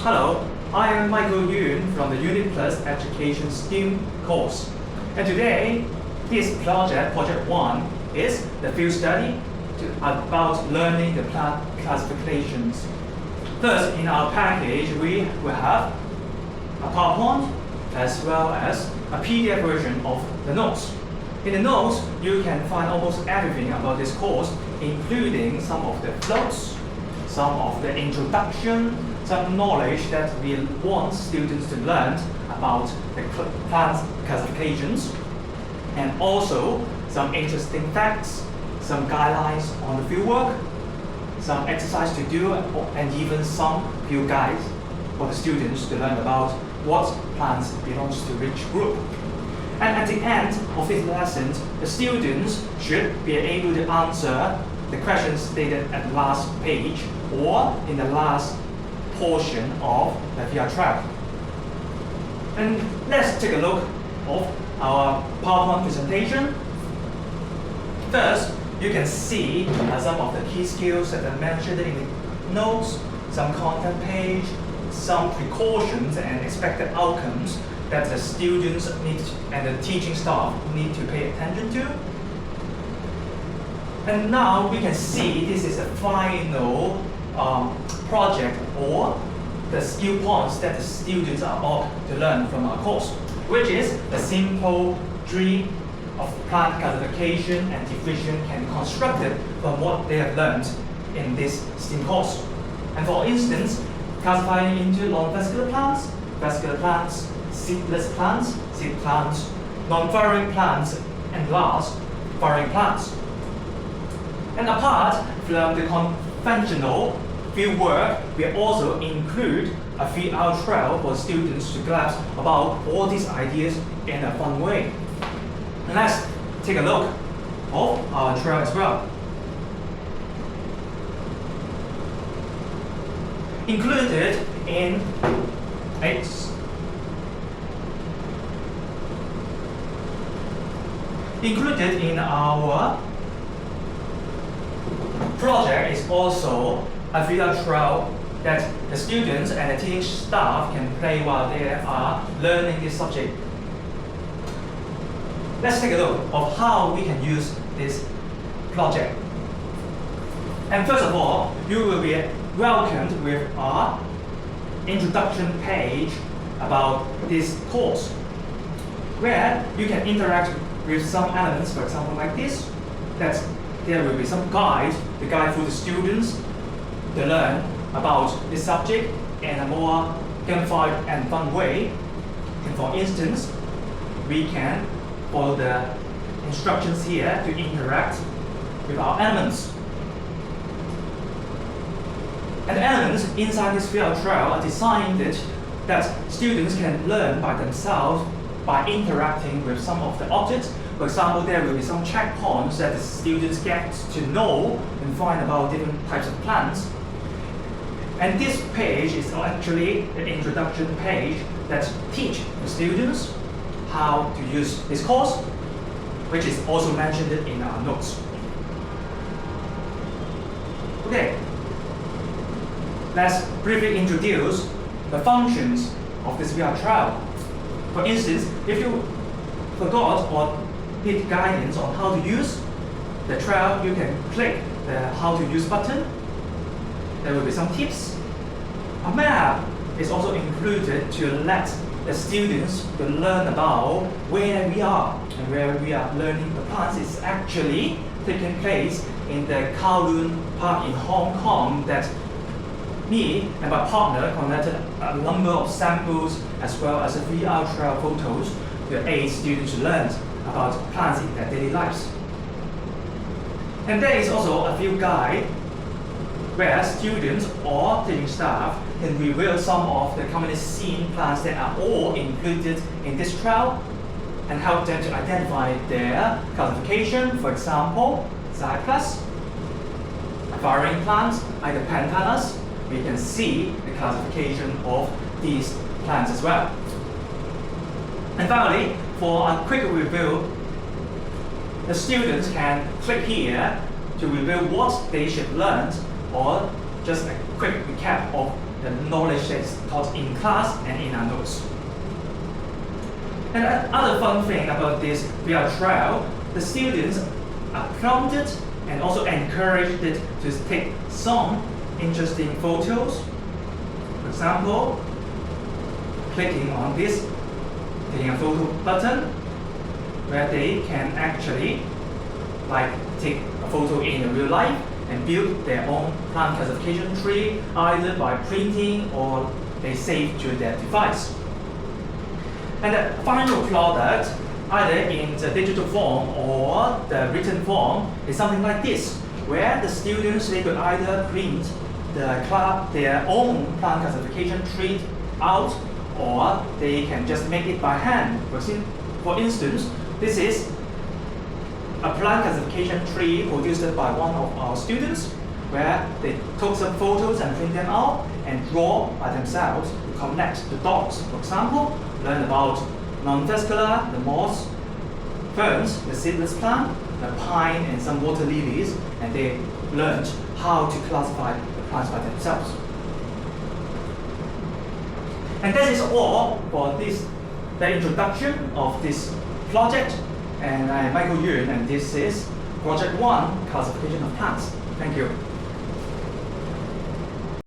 Hello, I am Michael Yun from the Unit Plus Education STEAM course. And today, this project 1, is the field study about learning the plant classifications. First, in our package, we will have a PowerPoint as well as a PDF version of the notes. In the notes, you can find almost everything about this course, including some of the flows, some of the introduction, some knowledge that we want students to learn about the plant classifications, and also some interesting facts, some guidelines on the fieldwork, some exercise to do, and even some field guides for the students to learn about what plants belongs to which group. And at the end of this lesson, the students should be able to answer the questions stated at the last page or in the last portion of the VR track. And let's take a look of our PowerPoint presentation. First, you can see some of the key skills that are mentioned in the notes, some content page, some precautions and expected outcomes that the students need and the teaching staff need to pay attention to. And now we can see this is the final project or the skill points that the students are ought to learn from our course, which is the simple tree of plant classification and division can be constructed from what they have learned in this STEAM course. And for instance, classifying into non-vascular plants, vascular plants, seedless plants, seed plants, non-flowering plants, and last, flowering plants. And apart from the conventional field work, we also include a field trail for students to grasp about all these ideas in a fun way. And let's take a look of our trail as well. Included in our project is also a field trail that the students and the teaching staff can play while they are learning this subject. Let's take a look of how we can use this project. And first of all, you will be welcomed with our introduction page about this course, where you can interact with some elements, for example, like this, that there will be some guide to guide through the students to learn about this subject in a more gamified and fun way. And for instance, we can follow the instructions here to interact with our elements. And the elements inside this field trail are designed that students can learn by themselves by interacting with some of the objects. For example, there will be some checkpoints that the students get to know and find about different types of plants. And this page is actually the introduction page that teach the students how to use this course, which is also mentioned in our notes. Okay, let's briefly introduce the functions of this VR trial. For instance, if you forgot or need guidance on how to use the trial, you can click the how to use button. There will be some tips. A map is also included to let the students to learn about where we are and where we are learning the plants is actually taking place in the Kowloon Park in Hong Kong that me and my partner collected a number of samples as well as VR trial photos to aid students to learn about plants in their daily lives. And there is also a field guide where students or teaching staff can reveal some of the commonly seen plants that are all included in this trial and help them to identify their classification. For example, cypress, flowering plants like the pentanus, we can see the classification of these plants as well. And finally, for a quick review, the students can click here to reveal what they should learn or just a quick recap of the the knowledge that is taught in class and in our notes. And another fun thing about this VR trial, the students are prompted and also encouraged to take some interesting photos. For example, clicking on this taking a photo button where they can actually take a photo in real life and build their own plant classification tree either by printing or they save to their device. And the final product, either in the digital form or the written form, is something like this, where the students they could either print their own plant classification tree out, or they can just make it by hand. For instance, this is a plant classification tree produced by one of our students, where they took some photos and print them out and draw by themselves to connect the dots. For example, learn about non-vascular, the moss, ferns, the seedless plant, the pine, and some water lilies, and they learned how to classify the plants by themselves. And that is all for the introduction of this project. And I'm Michael Yun, and this is Project 1, Classification of Plants. Thank you.